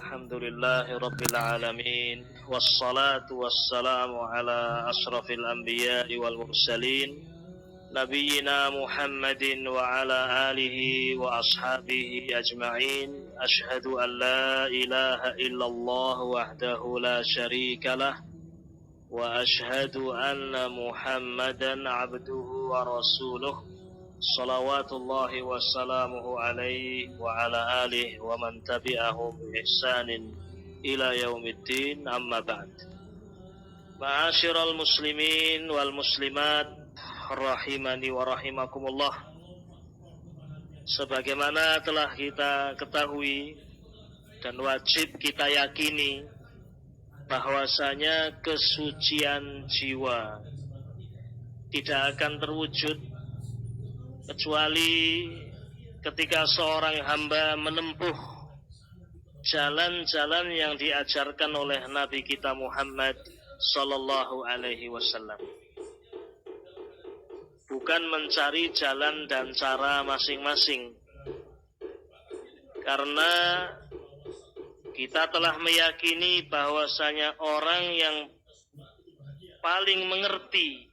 Alhamdulillahi Rabbil Alamin. Wassalatu wassalamu ala ashrafil anbiya'i wal mursalin, Nabiyyina Muhammadin wa ala alihi wa ashabihi ajma'in. Ashhadu an la ilaha illallah wahdahu la sharika lah, wa ashhadu anna Muhammadan abduhu wa rasuluh. Salawatullahi wassalamuhu alaihi wa ala alihi wa man tabi'ahum bi ihsanin ila yaumiddin, amma ba'd. Ma'asyiral muslimin wal muslimat rahimani wa rahimakumullah. Sebagaimana telah kita ketahui dan wajib kita yakini bahwasanya kesucian jiwa tidak akan terwujud kecuali ketika seorang hamba menempuh jalan-jalan yang diajarkan oleh Nabi kita Muhammad sallallahu alaihi wasallam. Bukan mencari jalan dan cara masing-masing. Karena kita telah meyakini bahwasanya orang yang paling mengerti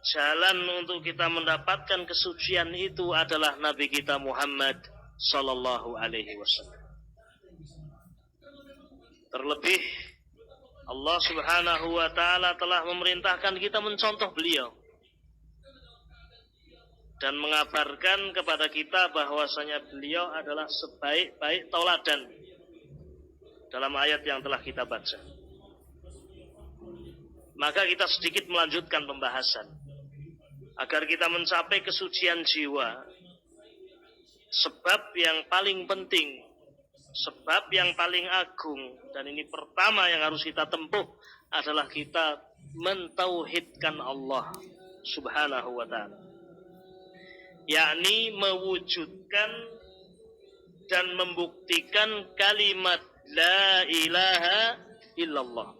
jalan untuk kita mendapatkan kesucian itu adalah Nabi kita Muhammad sallallahu alaihi wasallam. Terlebih Allah Subhanahu wa taala telah memerintahkan kita mencontoh beliau dan mengabarkan kepada kita bahwasanya beliau adalah sebaik-baik tauladan dalam ayat yang telah kita baca. Maka kita sedikit melanjutkan pembahasan agar kita mencapai kesucian jiwa. Sebab yang paling penting, sebab yang paling agung, dan ini pertama yang harus kita tempuh adalah kita mentauhidkan Allah Subhanahu wa ta'ala, yakni mewujudkan dan membuktikan kalimat la ilaha illallah.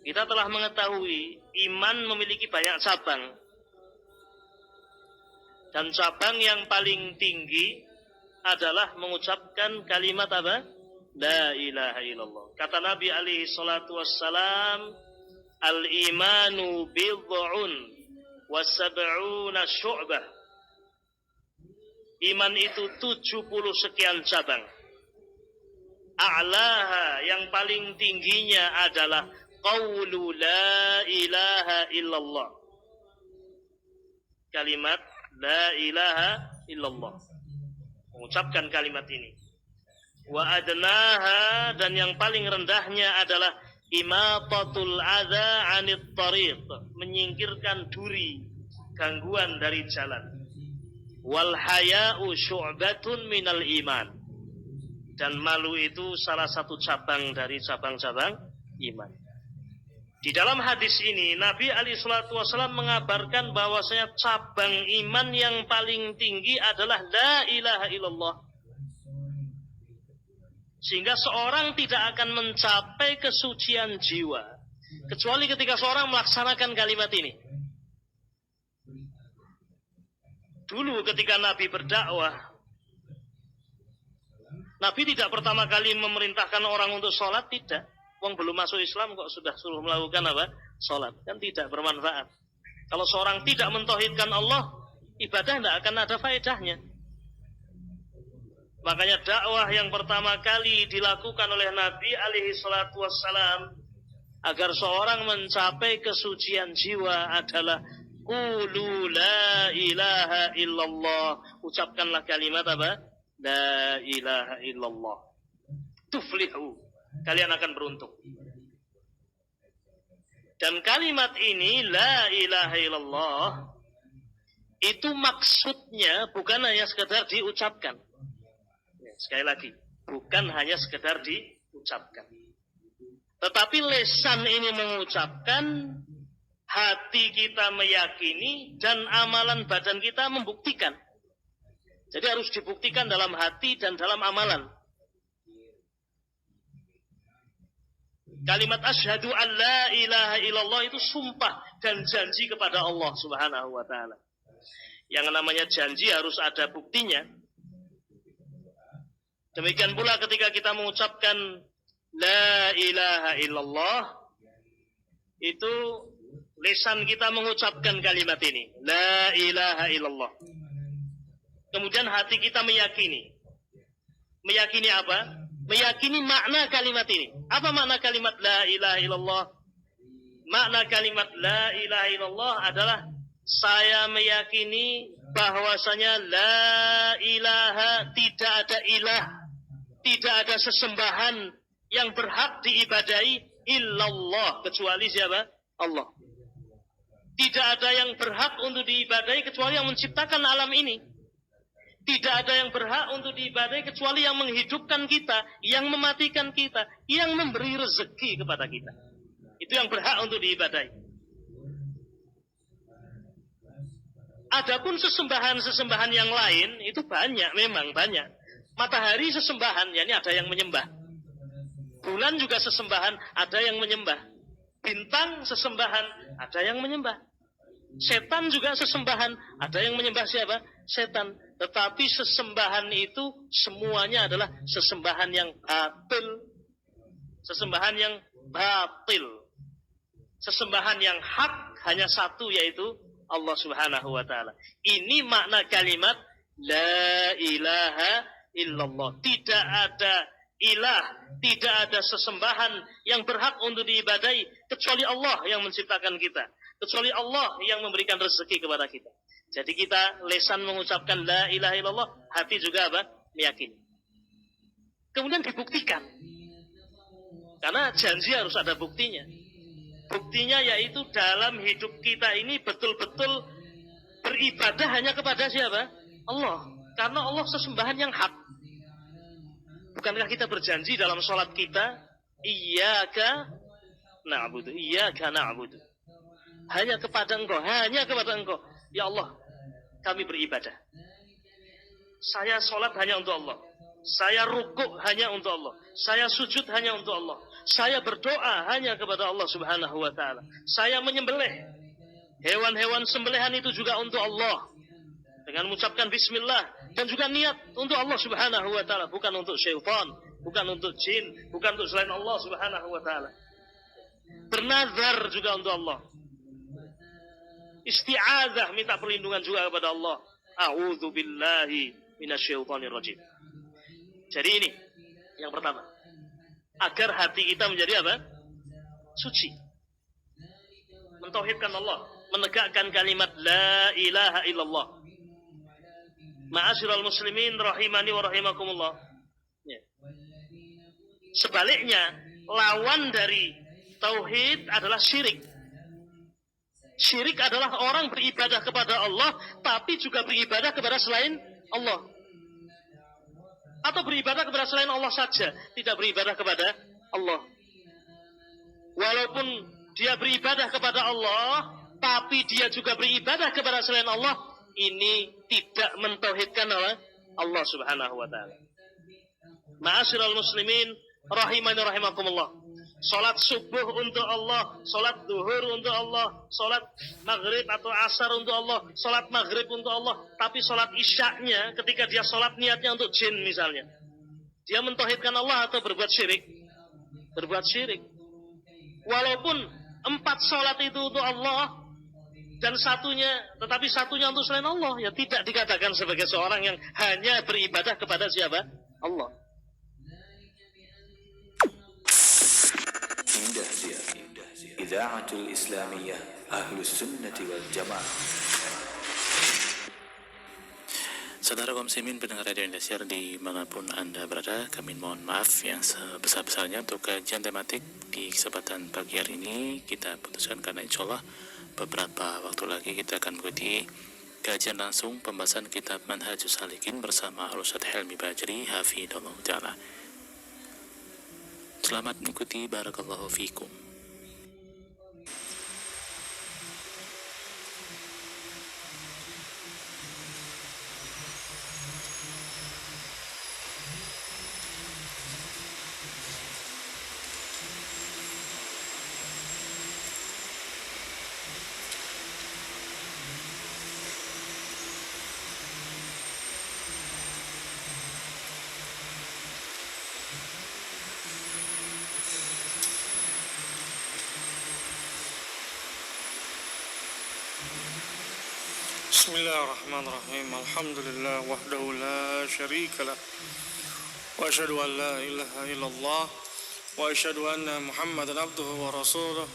Kita telah mengetahui iman memiliki banyak cabang. Dan cabang yang paling tinggi adalah mengucapkan kalimat apa? La ilaha illallah. Kata Nabi alaihi salatu wassalam, al-imanu bid'un wa sab'una syu'bah. Iman itu 70 sekian cabang. A'laha, yang paling tingginya adalah qawlu la ilaha illallah. Kalimat la ilaha illallah. Mengucapkan kalimat ini. Wa adnaha, dan yang paling rendahnya adalah imatatul adza 'anit thariq, menyingkirkan duri, gangguan dari jalan. Wal haya'u syu'batun minal iman. Dan malu itu salah satu cabang dari cabang-cabang iman. Di dalam hadis ini Nabi alaihi salatu wasallam mengabarkan bahwasanya cabang iman yang paling tinggi adalah la ilaha illallah. Sehingga seorang tidak akan mencapai kesucian jiwa kecuali ketika seorang melaksanakan kalimat ini. Dulu ketika Nabi berdakwah, Nabi tidak pertama kali memerintahkan orang untuk sholat, tidak. Wong belum masuk Islam kok sudah suruh melakukan apa? Sholat. Kan tidak bermanfaat. Kalau seorang tidak mentauhidkan Allah, ibadah tidak akan ada faedahnya. Makanya dakwah yang pertama kali dilakukan oleh Nabi alaihi salatu wassalam agar seorang mencapai kesucian jiwa adalah qulu la ilaha illallah. Ucapkanlah kalimat apa? La ilaha illallah. Tuflihu. Kalian akan beruntung. Dan kalimat ini la ilaha illallah itu maksudnya bukan hanya sekedar diucapkan. Sekali lagi, bukan hanya sekedar diucapkan. Tetapi lisan ini mengucapkan, hati kita meyakini, dan amalan badan kita membuktikan. Jadi harus dibuktikan dalam hati dan dalam amalan. Kalimat asyhadu an la ilaha illallah itu sumpah dan janji kepada Allah Subhanahu wa taala. Yang namanya janji harus ada buktinya. Demikian pula ketika kita mengucapkan la ilaha illallah, itu lisan kita mengucapkan kalimat ini, la ilaha illallah. Kemudian hati kita meyakini. Meyakini apa? Meyakini makna kalimat ini. Apa makna kalimat la ilaha illallah? Makna kalimat la ilaha illallah adalah saya meyakini bahwasanya la ilaha, tidak ada ilah, tidak ada sesembahan yang berhak diibadahi illallah, kecuali siapa? Allah. Tidak ada yang berhak untuk diibadahi kecuali yang menciptakan alam ini. Tidak ada yang berhak untuk diibadahi kecuali yang menghidupkan kita, yang mematikan kita, yang memberi rezeki kepada kita. Itu yang berhak untuk diibadahi. Adapun sesembahan-sesembahan yang lain itu banyak, memang banyak. Matahari sesembahan, yakni ada yang menyembah. Bulan juga sesembahan, ada yang menyembah. Bintang sesembahan, ada yang menyembah. Setan juga sesembahan, ada yang menyembah siapa? Setan. Tetapi sesembahan itu semuanya adalah sesembahan yang batil. Sesembahan yang batil. Sesembahan yang hak hanya satu, yaitu Allah Subhanahu wa ta'ala. Ini makna kalimat la ilaha illallah. Tidak ada ilah, tidak ada sesembahan yang berhak untuk diibadahi kecuali Allah yang menciptakan kita, kecuali Allah yang memberikan rezeki kepada kita. Jadi kita lisan mengucapkan la ilaha illallah, hati juga apa? Meyakini. Kemudian dibuktikan. Karena janji harus ada buktinya. Buktinya yaitu dalam hidup kita ini betul-betul beribadah hanya kepada siapa? Allah. Karena Allah sesembahan yang hak. Bukankah kita berjanji dalam sholat kita, iyyaka na'budu, iyyaka na'budu. Hanya kepada Engkau, hanya kepada Engkau. Ya Allah, kami beribadah. Saya sholat hanya untuk Allah. Saya rukuk hanya untuk Allah. Saya sujud hanya untuk Allah. Saya berdoa hanya kepada Allah Subhanahu wa ta'ala. Saya menyembelih. Hewan-hewan sembelihan itu juga untuk Allah. Dengan mengucapkan bismillah. Dan juga niat untuk Allah Subhanahu wa ta'ala. Bukan untuk syaitan. Bukan untuk jin. Bukan untuk selain Allah Subhanahu wa ta'ala. Bernazar juga untuk Allah. Isti'adzah, minta perlindungan juga kepada Allah. A'udzu billahi minasyaitonir rajim. Jadi ini yang pertama. Agar hati kita menjadi apa? Suci. Mentauhidkan Allah, menegakkan kalimat la ilaha illallah. Ma'asyiral muslimin rahimani wa rahimakumullah. Ya. Sebaliknya, lawan dari tauhid adalah syirik. Syirik adalah orang beribadah kepada Allah, tapi juga beribadah kepada selain Allah. Atau beribadah kepada selain Allah saja, tidak beribadah kepada Allah. Walaupun dia beribadah kepada Allah, tapi dia juga beribadah kepada selain Allah, ini tidak mentauhidkan Allah Subhanahu wa ta'ala. Ma'asyiral muslimin rahimani rahimakumullah. Salat subuh untuk Allah, salat zuhur untuk Allah, salat maghrib atau asar untuk Allah, salat maghrib untuk Allah. Tapi salat isyaknya ketika dia salat niatnya untuk jin misalnya. Dia mentauhidkan Allah atau berbuat syirik? Berbuat syirik. Walaupun 4 salat itu untuk Allah dan tetapi satunya untuk selain Allah, ya tidak dikatakan sebagai seorang yang hanya beribadah kepada siapa? Allah. Idaatul Islamiyah Ahlus Sunnati wal Jamaah. Saudara kaum muslimin pendengar Radio Indonesia dimanapun Anda berada, kami mohon maaf yang sebesar-besarnya untuk kajian tematik di kesempatan pagi hari ini. Kita putuskan karena insya Allah beberapa waktu lagi kita akan mengikuti kajian langsung pembahasan kitab Manhajus Salikin bersama Ustaz Helmi Bajri hafidhahullah ta'ala. Selamat mengikuti, barakallahu fikum. Bismillahirrahmanirrahim. Alhamdulillah wahdahu la syarika lah. Wa asyhadu an la ilaha illallah wa asyhadu anna Muhammadan abduhu wa rasuluh.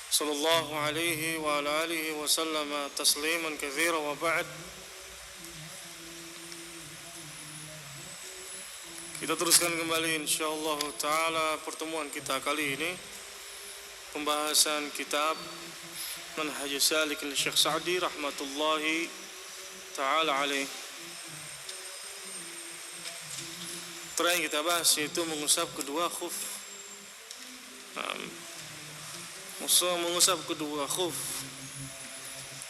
Sallallahu alaihi wa ala alihi wa sallama tasliman katsira wa ba'd. Kita teruskan kembali insyaallah taala pertemuan kita kali ini, pembahasan kitab Manhajus Salik Syekh Sa'di rahmatullahi taala alaih. Terakhir kita bahas yaitu mengusap kedua khuf. Mengusap kedua khuf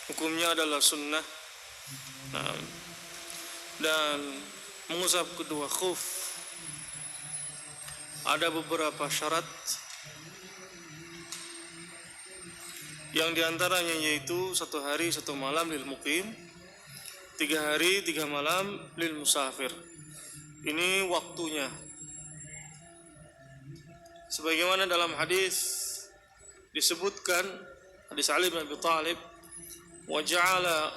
hukumnya adalah sunnah. Dan mengusap kedua khuf ada beberapa syarat, yang diantaranya yaitu 1 hari 1 malam lil muqim, 3 hari 3 malam lil musafir. Ini waktunya, sebagaimana dalam hadis disebutkan, hadis Ali bin Abi Thalib, wa ja'ala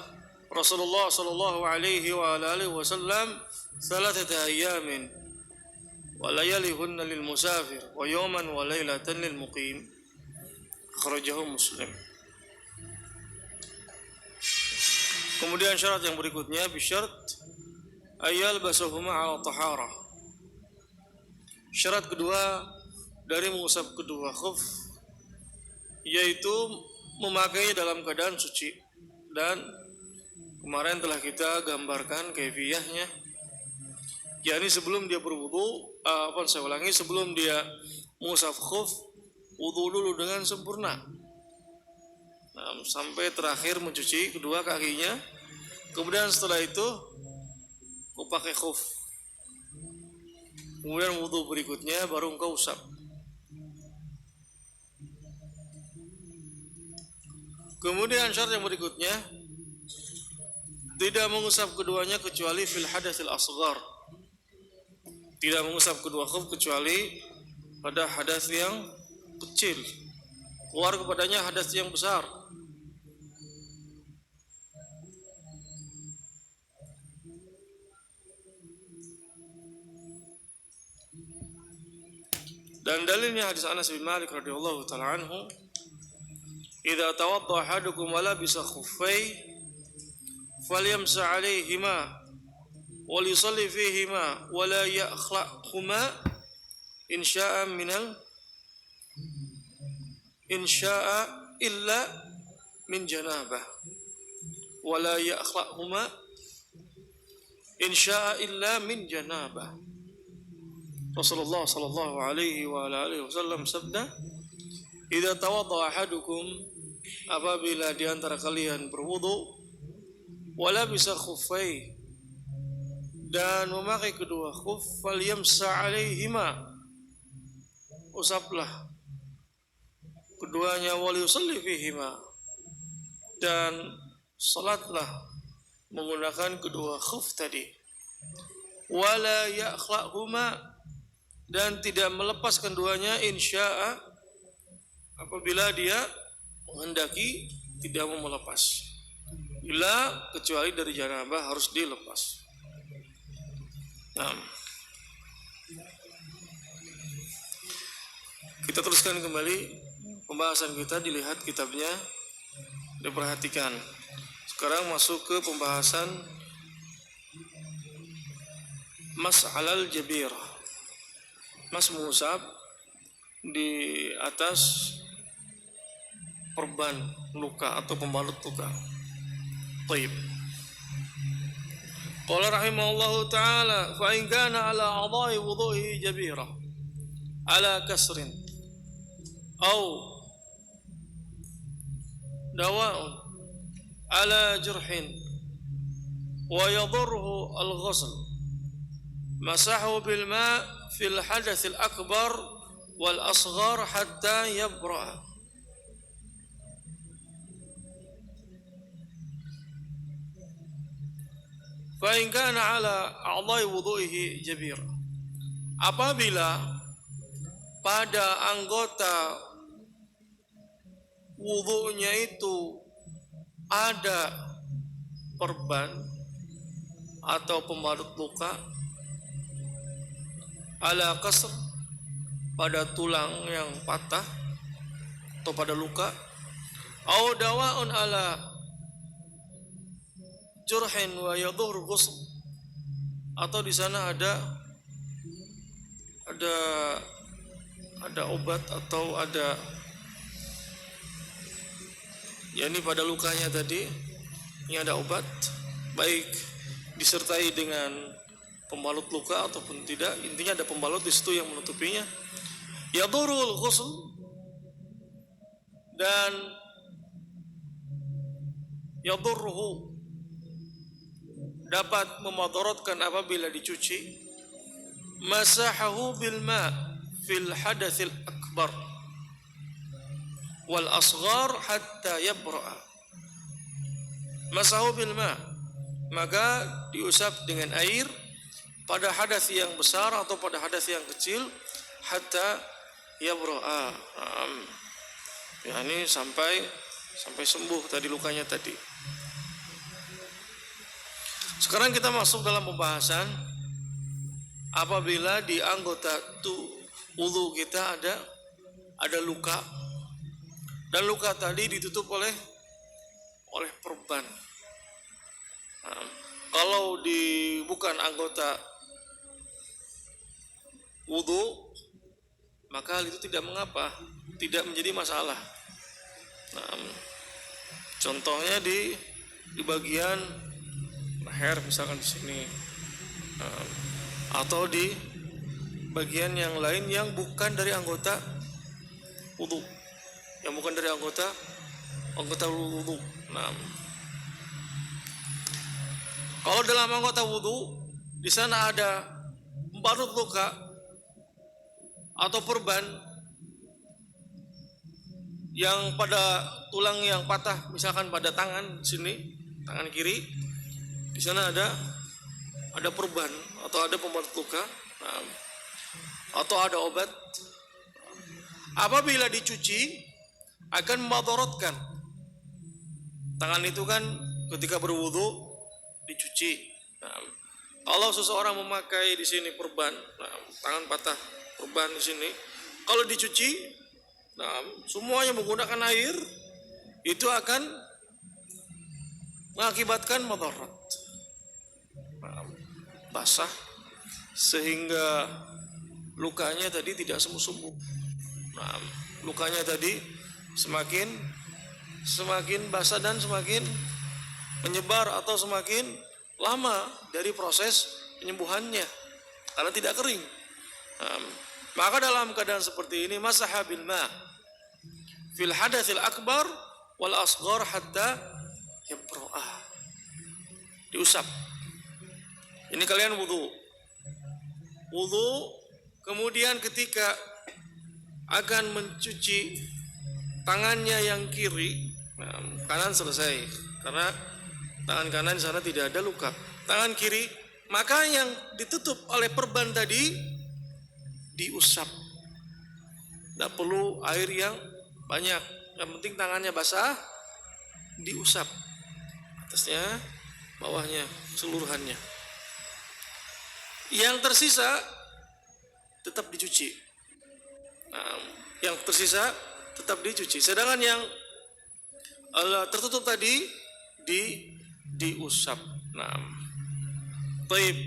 Rasulullah sallallahu alaihi wa alihi wasallam 3 ayamin wa layalihunna lil musafir wa yawman wa laylatan lil muqim. Akhrajahu Muslim. Kemudian syarat yang berikutnya, bisyarat ayal basuhuma ala taharah. Syarat kedua dari mengusap kedua khuf yaitu memakainya dalam keadaan suci. Dan kemarin telah kita gambarkan kaifiyahnya, yakni sebelum dia berwudu, sebelum dia mengusap khuf, wudu dulu dengan sempurna. Sampai terakhir mencuci kedua kakinya. Kemudian setelah itu kau pakai khuf. Kemudian wudu berikutnya baru engkau usap. Kemudian syarat yang berikutnya, tidak mengusap keduanya kecuali fil hadatsil asghar. Tidak mengusap kedua khuf kecuali pada hadas yang kecil, keluar kepadanya hadas yang besar. Dan dalilnya hadis Anas bin Malik radhiyallahu taala anhu, "Idza tawadda ahadukum wa labisa khuffai falyamsa 'alaihima wa lisalli fihima wa la yakhla'huma in syaa'a illa min janabah wa la yakhla'huma in syaa'a illa min janabah." Rasulullah sallallahu alaihi wa alihi wasallam sabda, "Idza tawadda ahadukum," apabila di antara kalian berwudu, wala bisa khuffai, dan memakai kedua khuf, falyamsa 'alaihima, usaplah keduanya, wal yusalli fihima, dan salatlah menggunakan kedua khuf tadi, wala yakhla'huma, dan tidak melepaskan keduanya, insya'a, apabila dia menghendaki tidak mau melepas, bila kecuali dari janabah harus dilepas. Kita teruskan kembali pembahasan kita, dilihat kitabnya, diperhatikan. Sekarang masuk ke pembahasan mas'alal jabirah, mas mengusap di atas perban luka atau pembalut luka. Baik. Qala rahimahullahu ta'ala, fa in kana ala a'dha'i wudhu'i jabirah ala kasrin aw dawa'un ala jurhin wa yadurruhu al-ghusl, masahu bil ma' fil hadathil akbar wal asghar hatta yabra'. Fa in kana ala a'dha'i wudhu'ihi jabir, apabila pada anggota wudhunya itu ada perban atau pembalut luka ala kasr, pada tulang yang patah atau pada luka, au dawaun ala jurhin wa yadur ghusl, atau di sana ada obat atau ada, yakni pada lukanya tadi ini ada obat, baik disertai dengan pembalut luka ataupun tidak, intinya ada pembalut di situ yang menutupinya. Yadurul ghusl, dan yadurruhu, dapat memadaratkan apabila dicuci. Masahahu bil ma fil hadatsil akbar wal asghar hatta yabra'a. Masahu bil ma, maka diusap dengan air pada hadas yang besar atau pada hadas yang kecil, hatta yabra'a, yakni sampai sembuh tadi lukanya tadi. Sekarang kita masuk dalam pembahasan apabila di anggota wudu kita ada luka, dan luka tadi ditutup oleh perban. Kalau bukan anggota wudu, maka hal itu tidak mengapa, tidak menjadi masalah. Contohnya di bagian leher misalkan di sini, atau di bagian yang lain yang bukan dari anggota wudu, wudu. Kalau dalam anggota wudu di sana ada pembalut luka atau perban yang pada tulang yang patah, misalkan pada tangan sini, tangan kiri, di sana ada perban atau ada pembalut luka, atau ada obat, apabila dicuci akan memadaratkan. Tangan itu kan ketika berwudu dicuci. Kalau seseorang memakai di sini perban, tangan patah, perban di sini, kalau dicuci, semuanya menggunakan air, itu akan mengakibatkan madarat, basah, sehingga lukanya tadi tidak sembuh-sembuh. Lukanya tadi semakin basah dan semakin menyebar atau semakin lama dari proses penyembuhannya karena tidak kering. Maka dalam keadaan seperti ini, masaha bil ma fil hadatsil akbar wal asghar hatta yabra'a, diusap. Ini kalian wudu, kemudian ketika akan mencuci tangannya yang kiri, kanan selesai karena tangan kanan di sana tidak ada luka. Tangan kiri, maka yang ditutup oleh perban tadi diusap. Tidak perlu air yang banyak, yang penting tangannya basah, diusap atasnya, bawahnya, seluruhannya. Yang tersisa tetap dicuci. Sedangkan yang tertutup tadi diusap. Taib.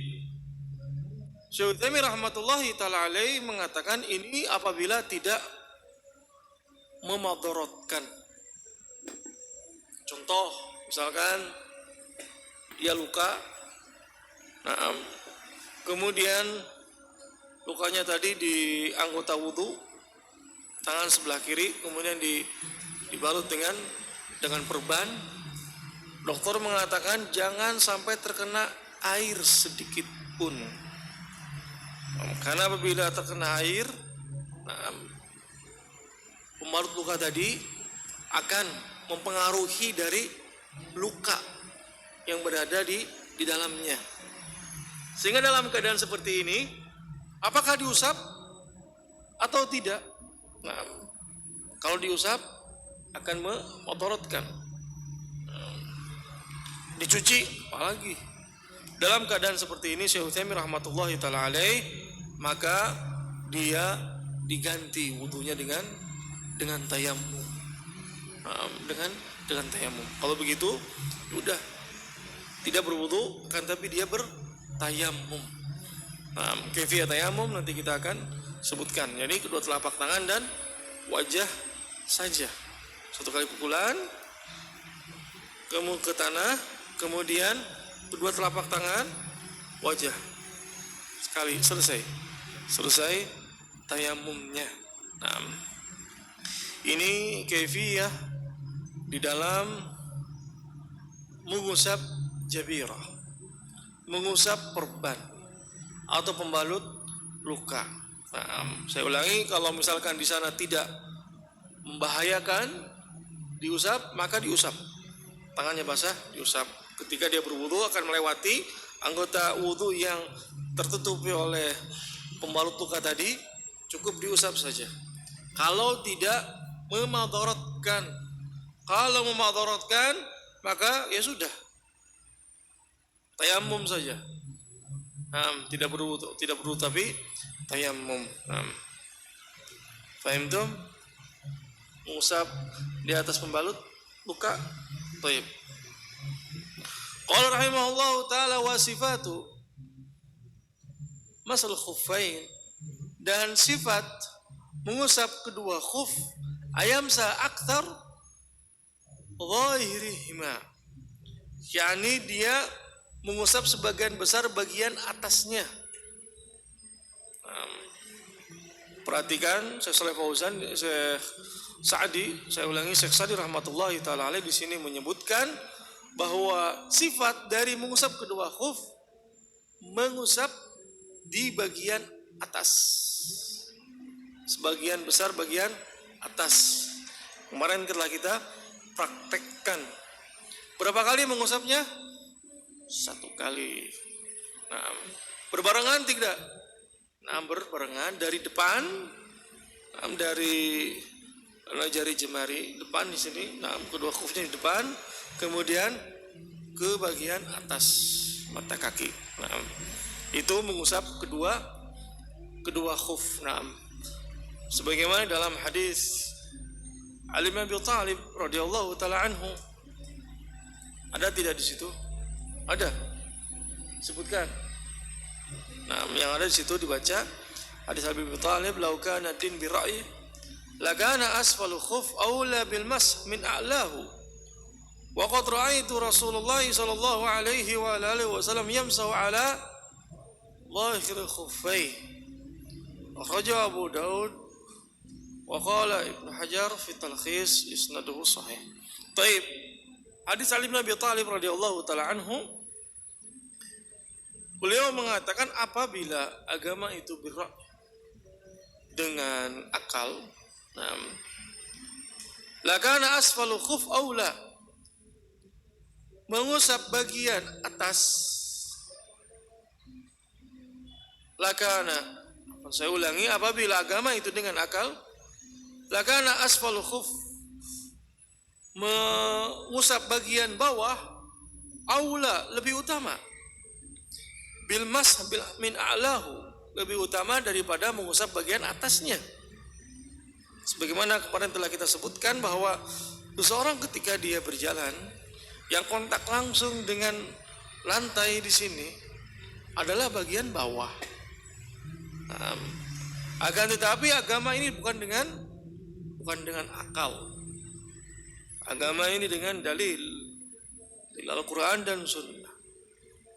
Syekh Utsaimin rahmatullahi taala alaihi mengatakan ini apabila tidak memadaratkan. Contoh, misalkan dia luka, kemudian lukanya tadi di anggota wudu, tangan sebelah kiri, kemudian dibalut dengan perban. Dokter mengatakan jangan sampai terkena air sedikit pun, karena apabila terkena air, pembalut luka tadi akan mempengaruhi dari luka yang berada di dalamnya. Sehingga dalam keadaan seperti ini, apakah diusap atau tidak? Kalau diusap akan memadaratkan. dicuci apalagi. Dalam keadaan seperti ini Syekh Utsaimin rahmatullahi taala alaih, maka dia diganti wudunya dengan tayamum. Dengan tayamum. Kalau begitu, udah tidak berwudu kan, tapi dia bertayamum. Kaifiyah tayamum nanti kita akan sebutkan. Jadi kedua telapak tangan dan wajah saja. Satu kali pukulan ke tanah, kemudian kedua telapak tangan, wajah. Sekali selesai tayamumnya. Ini kaifiyah di dalam mengusap jabirah, mengusap perban atau pembalut luka. Saya ulangi, kalau misalkan di sana tidak membahayakan diusap, maka diusap. Tangannya basah, diusap. Ketika dia berwudu akan melewati anggota wudu yang tertutupi oleh pembalut luka tadi, cukup diusap saja. Kalau tidak memadaratkan, maka ya sudah, tayamum saja. Tidak perlu tapi tayamum. Fahimtum? Mengusap di atas pembalut luka. Baik. Qala rahimahullahu taala wa sifatu masal khuffain, dan sifat mengusap kedua khuf ayamsa akthar zahirihima, yakni dia mengusap sebagian besar bagian atasnya. Perhatikan Syekh Shalih Fauzan, Syekh Sa'di, saya ulangi, Syekh Sa'di rahmatullahi taala alaih di sini menyebutkan bahwa sifat dari mengusap kedua khuf, mengusap di bagian atas, sebagian besar bagian atas. Kemarin telah kita praktekkan. Berapa kali mengusapnya? 1 kali. Berbarengan tidak? Berbarengan dari depan, dari jari jemari depan di sini. Kedua khufnya di depan, kemudian ke bagian atas mata kaki. Itu mengusap kedua khuf. Sebagaimana dalam hadis Ali bin Abi Thalib radhiyallahu taala anhu. Ada tidak di situ? Ada. Sebutkan. Yang ada di situ dibaca hadis Ali bin Abi Thalib, "Lau kana din bi ra'yi, la kana asfalu khuf aula bil mas min a'lahu. Wa qad ra'aitu Rasulullah sallallahu alaihi wa alihi wasallam yamsahu ala dhahir khuffai." Akhrajahu Abu Daud wa qala Ibnu Hajar fi talkhis isnaduhu sahih. Baik. Hadis Ali bin Abi Thalib radhiyallahu taala anhu, beliau mengatakan apabila agama itu bergerak dengan akal, lakana asfalu khuf aula, mengusap bagian atas, lakana, saya ulangi, apabila agama itu dengan akal, lakana asfalu khuf, mengusap bagian bawah, aula, lebih utama, bil mas min a'lahu, lebih utama daripada mengusap bagian atasnya. Sebagaimana kemarin telah kita sebutkan bahwa seseorang ketika dia berjalan yang kontak langsung dengan lantai di sini adalah bagian bawah. Akan tetapi agama ini bukan dengan akal. Agama ini dengan dalil Al-Quran dan Sunnah.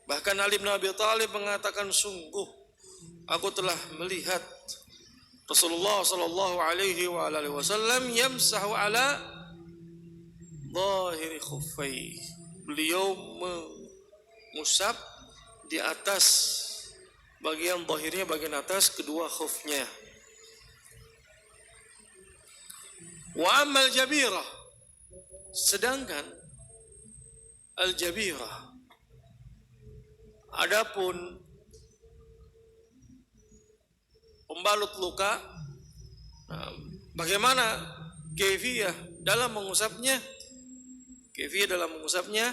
Bahkan Ali bin Abi Thalib mengatakan, sungguh aku telah melihat Rasulullah sallallahu alaihi wa alihi wasallam yamsahu ala dhahiri khuffai. Beliau mengusap di atas bagian zahirnya, bagian atas kedua khufnya. Wa ammal jabirah, sedangkan al-jabirah, adapun pembalut luka, bagaimana kaifiyah dalam mengusapnya? Kaifiyah dalam mengusapnya,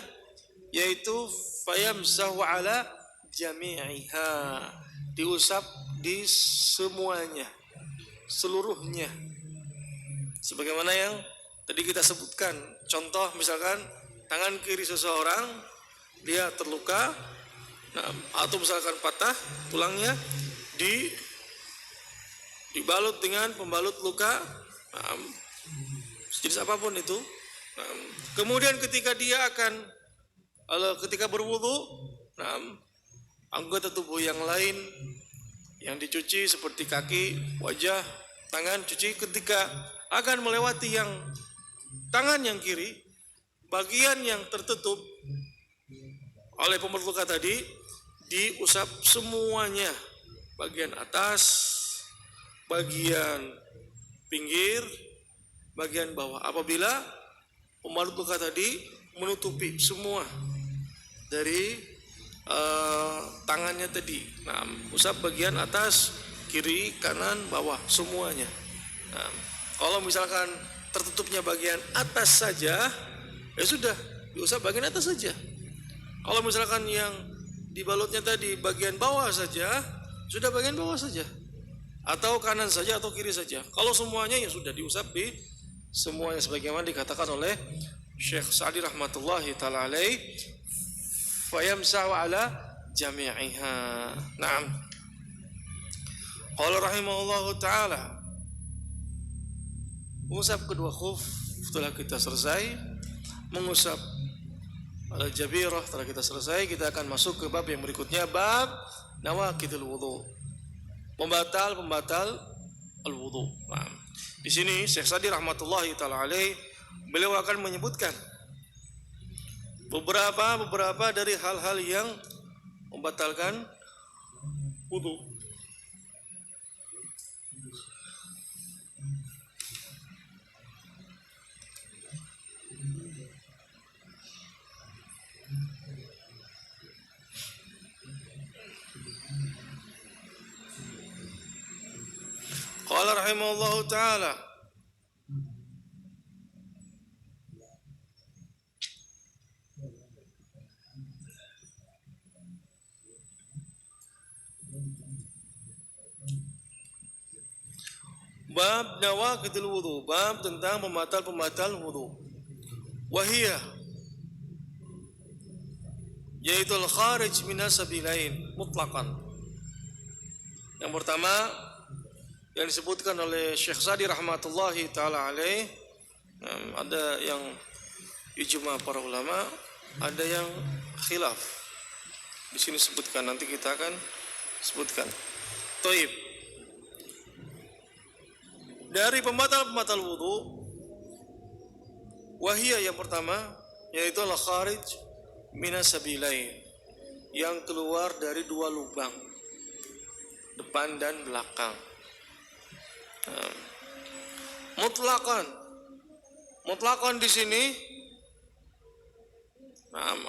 yaitu fayamsahu ala jami'iha, diusap di semuanya, seluruhnya. Sebagaimana yang tadi kita sebutkan, contoh misalkan tangan kiri seseorang dia terluka, atau misalkan patah tulangnya, dibalut dengan pembalut luka, jenis apapun itu. Kemudian ketika berwudu, anggota tubuh yang lain yang dicuci seperti kaki, wajah, tangan, cuci. Ketika akan melewati yang tangan yang kiri, bagian yang tertutup oleh pembalut luka tadi diusap semuanya, bagian atas, bagian pinggir, bagian bawah. Apabila pembalut luka tadi menutupi semua dari tangannya tadi, usap bagian atas, kiri, kanan, bawah, semuanya. Kalau misalkan tertutupnya bagian atas saja, ya sudah, diusap bagian atas saja. Kalau misalkan yang dibalutnya tadi bagian bawah saja, sudah bagian bawah saja, atau kanan saja atau kiri saja. Kalau semuanya ya sudah diusap di semuanya, sebagaimana dikatakan oleh Syekh Sa'di rahmatullahi ta'ala alaih, fayamsahu ala jami'iha. Naam. Qala rahimahullahu ta'ala, mengusap kedua khuf setelah kita selesai, mengusap al-jabirah setelah kita selesai, kita akan masuk ke bab yang berikutnya, bab nawaqidul wudu, pembatal al-wudu. Nah, di sini Syekh Sa'di rahmatullahi taala alaih, beliau akan menyebutkan beberapa dari hal-hal yang membatalkan wudu. Qala rahimahullahu ta'ala, bab nawaqidul wudu, bab tentang pembatal wudu. Wahiyah, yaitu al-kharij minas sabilain mutlaqan. Yang pertama yang disebutkan oleh Syekh Sa'di rahmatullahi taala alaih, ada yang ijma para ulama, ada yang khilaf. Di sini sebutkan, nanti kita akan sebutkan. Taib. Dari pembatal wudu, wahiyah yang pertama, yaitu al-kharij minas sabilain, yang keluar dari dua lubang, depan dan belakang. Mutlaqan di sini,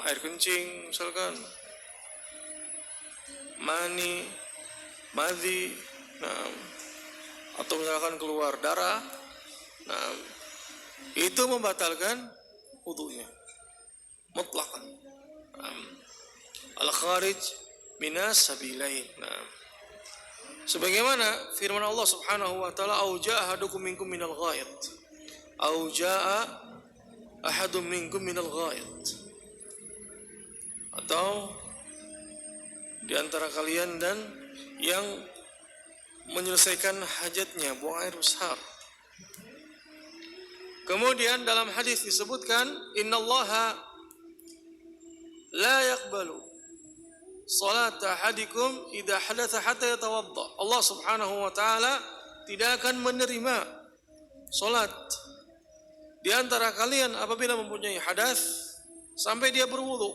air kencing misalkan, mani, madhi, atau misalkan keluar darah, itu membatalkan wudunya mutlaqan. Al-kharij minas sabilain. Sebagaimana firman Allah Subhanahu wa taala, au jaa ahadukum minkum minal ghaid, au jaa ahadum minkum minal ghaid, atau di antara kalian dan yang menyelesaikan hajatnya, buang air besar. Kemudian dalam hadis disebutkan, innallaha la yaqbalu salat ahadikum idza hadatha hatta yatawadda. Allah Subhanahu wa taala tidak akan menerima salat di antara kalian apabila mempunyai hadas sampai dia berwudu.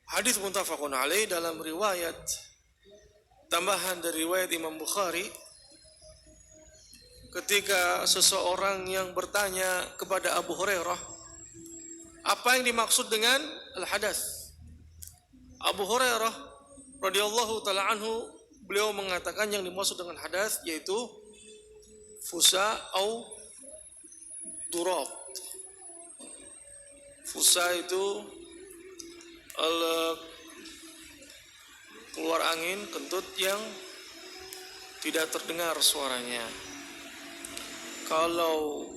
Hadis muttafaqun alaih. Dalam riwayat tambahan dari riwayat Imam Bukhari, ketika seseorang yang bertanya kepada Abu Hurairah, apa yang dimaksud dengan al-hadas? Abu Hurairah radhiyallahu taala anhu, beliau mengatakan yang dimaksud dengan hadas yaitu fusa au durab, Fusa itu keluar angin kentut yang tidak terdengar suaranya. Kalau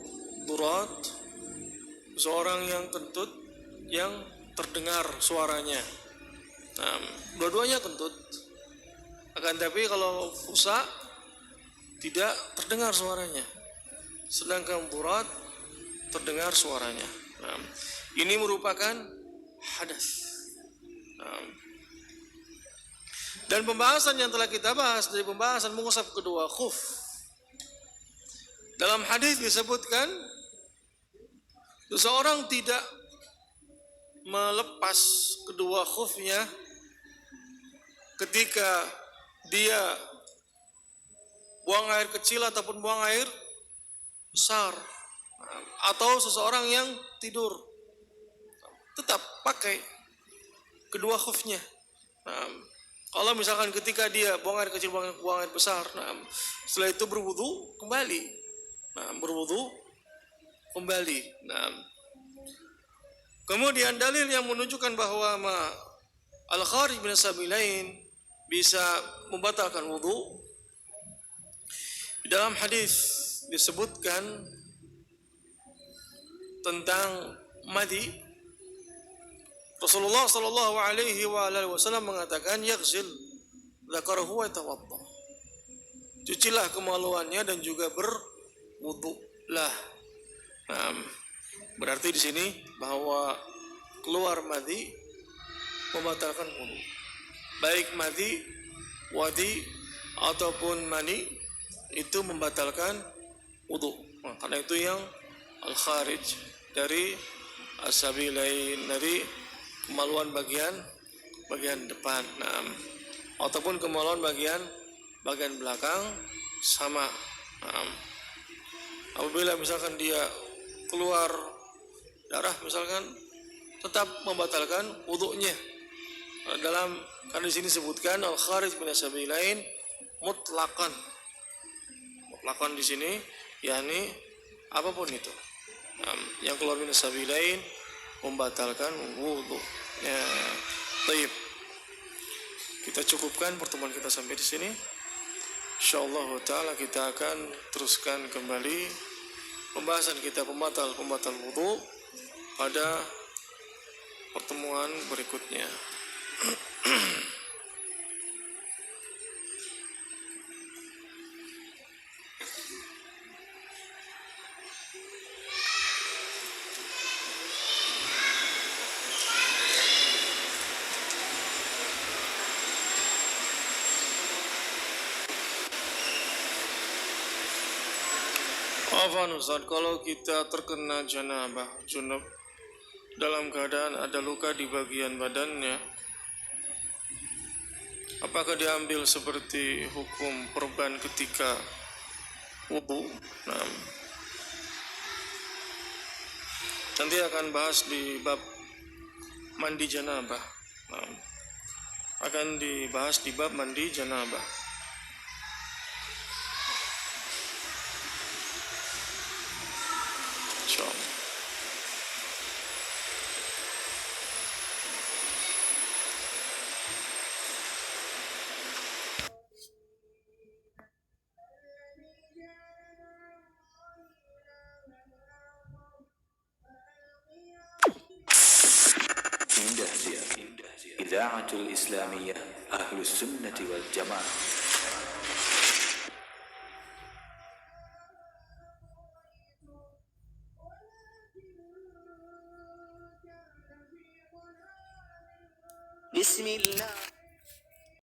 durat, seorang yang kentut yang terdengar suaranya. Nah, dua-duanya kentut. Akan tapi kalau fusa tidak terdengar suaranya, sedangkan durat terdengar suaranya. Nah, ini merupakan hadas. Nah, dan pembahasan yang telah kita bahas dari pembahasan mengusap kedua khuf, dalam hadis disebutkan seseorang tidak melepas kedua khufnya ketika dia buang air kecil ataupun buang air besar, atau seseorang yang tidur tetap pakai kedua khufnya. Nah, kalau misalkan ketika dia buang air kecil, buang air besar, nah, setelah itu berwudu kembali. Nah, berwudu kembali. Nah, kemudian dalil yang menunjukkan bahwa al-kharij min as-sabilain bisa membatalkan wudu. Dalam hadis disebutkan tentang madi. Rasulullah sallallahu alaihi wasallam mengatakan yaghsil dzakarahu wa tawadda. Cucilah kemaluannya dan juga berwudulah. Nah, berarti di sini bahwa keluar madi membatalkan wudu. Baik madi, wadi ataupun mani itu membatalkan wudu. Nah, karena itu yang al-kharij dari as-sabilain, dari kemaluan bagian depan, nah, ataupun kemaluan bagian belakang sama. Nah, apabila misalkan dia keluar darah misalkan, tetap membatalkan wudunya. Karena di sini sebutkan al-kharij min as-sabilain mutlaqan. Mutlaqan di sini yakni apapun itu. Yang keluar min as-sabilain membatalkan wudu. Ya, baik. Kita cukupkan pertemuan kita sampai di sini. Insyaallah taala kita akan teruskan kembali pembahasan kita pembatal wudu pada pertemuan berikutnya. Afwan Ustaz, kalau kita terkena junub dalam keadaan ada luka di bagian badannya, apakah diambil seperti hukum korban ketika wudu? Nah, nanti akan bahas di bab mandi janabah. Nah, akan dibahas di bab mandi janabah. إذاعة الإسلامية أهل السنة والجماعة. بسم الله.